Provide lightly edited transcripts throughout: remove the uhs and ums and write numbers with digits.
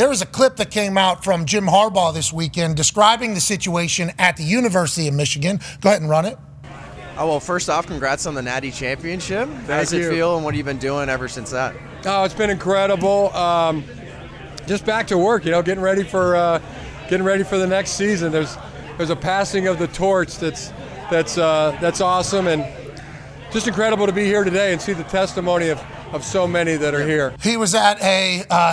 There was a clip that came out from Jim Harbaugh this weekend describing the situation at the University of Michigan. Go ahead and run it. Oh, well, first off, congrats on the Natty Championship. How does it feel, and what have you been doing ever since that? Oh, it's been incredible. Just back to work, getting ready for the next season. There's a passing of the torch that's awesome, and just incredible to be here today and see the testimony of so many that are here. He was at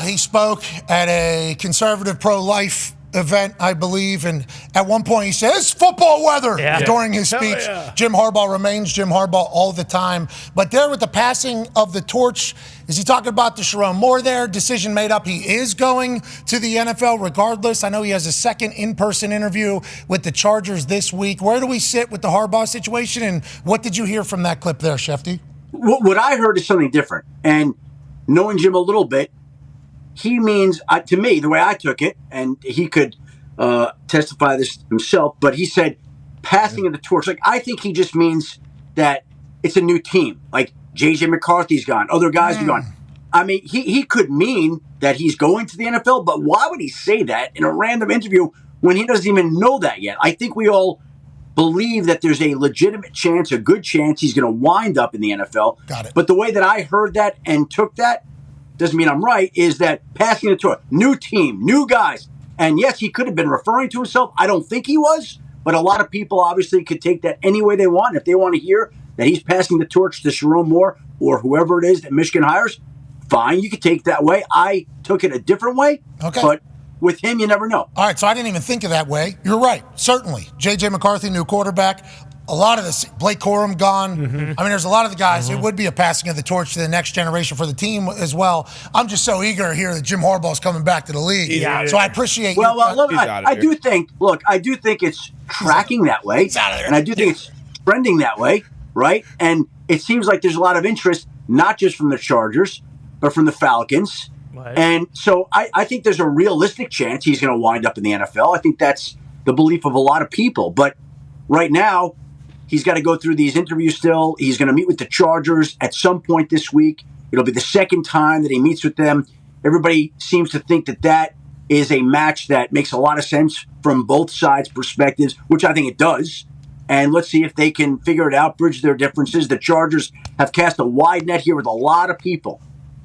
he spoke at a conservative pro-life event, I believe, and at one point he said, "It's football weather," during his speech. Yeah. Jim Harbaugh remains Jim Harbaugh all the time. But there with the passing of the torch, is he talking about the Sharon Moore there? Decision made up. He is going to the NFL regardless. I know he has a second in-person interview with the Chargers this week. Where do we sit with the Harbaugh situation, and what did you hear from that clip there, Shefty? What I heard is something different. And knowing Jim a little bit, he means, to me, the way I took it, and he could testify this himself, but he said passing of the torch. Like, I think he just means that it's a new team. Like, J.J. McCarthy's gone. Other guys are gone. I mean, he could mean that he's going to the NFL, but why would he say that in a random interview when he doesn't even know that yet? I think we all believe that there's a legitimate chance, a good chance he's going to wind up in the NFL. Got it. But the way that I heard that and took that, doesn't mean I'm right, is that passing the torch, new team, new guys. And yes, he could have been referring to himself. I don't think he was, but a lot of people obviously could take that any way they want. If they want to hear that he's passing the torch to Sharon Moore or whoever it is that Michigan hires, fine, you could take that way. I took it a different way, but with him, you never know. All right, so I didn't even think of that way. You're right, certainly. J.J. McCarthy, new quarterback. A lot of this, Blake Corum gone. I mean, there's a lot of the guys. It would be a passing of the torch to the next generation for the team as well. I'm just so eager to hear that Jim Harbaugh's coming back to the league. So I appreciate you. Well, look, I do think it's tracking that way. He's out of there. And I do think it's trending that way, right? And it seems like there's a lot of interest, not just from the Chargers, but from the Falcons. Right. And so I think there's a realistic chance he's going to wind up in the NFL. I think that's the belief of a lot of people. But right now, he's got to go through these interviews still. He's going to meet with the Chargers at some point this week. It'll be the second time that he meets with them. Everybody seems to think that is a match that makes a lot of sense from both sides' perspectives, which I think it does. And let's see if they can figure it out, bridge their differences. The Chargers have cast a wide net here with a lot of people.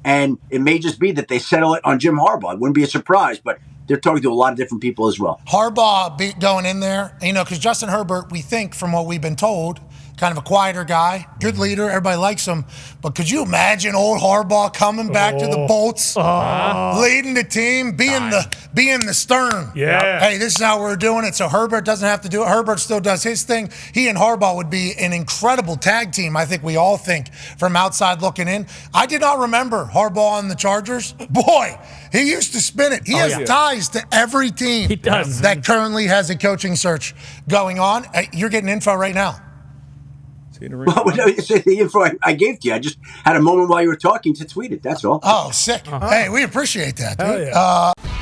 And it may just be that they settle it on Jim Harbaugh. It wouldn't be a surprise, but they're talking to a lot of different people as well. Harbaugh going in there, because Justin Herbert, we think from what we've been told, kind of a quieter guy, good leader, everybody likes him. But could you imagine old Harbaugh coming back to the Bolts, leading the team, being the stern? Yeah. Hey, this is how we're doing it. So Herbert doesn't have to do it. Herbert still does his thing. He and Harbaugh would be an incredible tag team, I think we all think, from outside looking in. I did not remember Harbaugh on the Chargers. Boy, he used to spin it. He has ties to every team that currently has a coaching search going on. You're getting info right now. Well, it's the info I gave to you. I just had a moment while you were talking to tweet it. That's all. Oh, sick. Hey, we appreciate that, dude.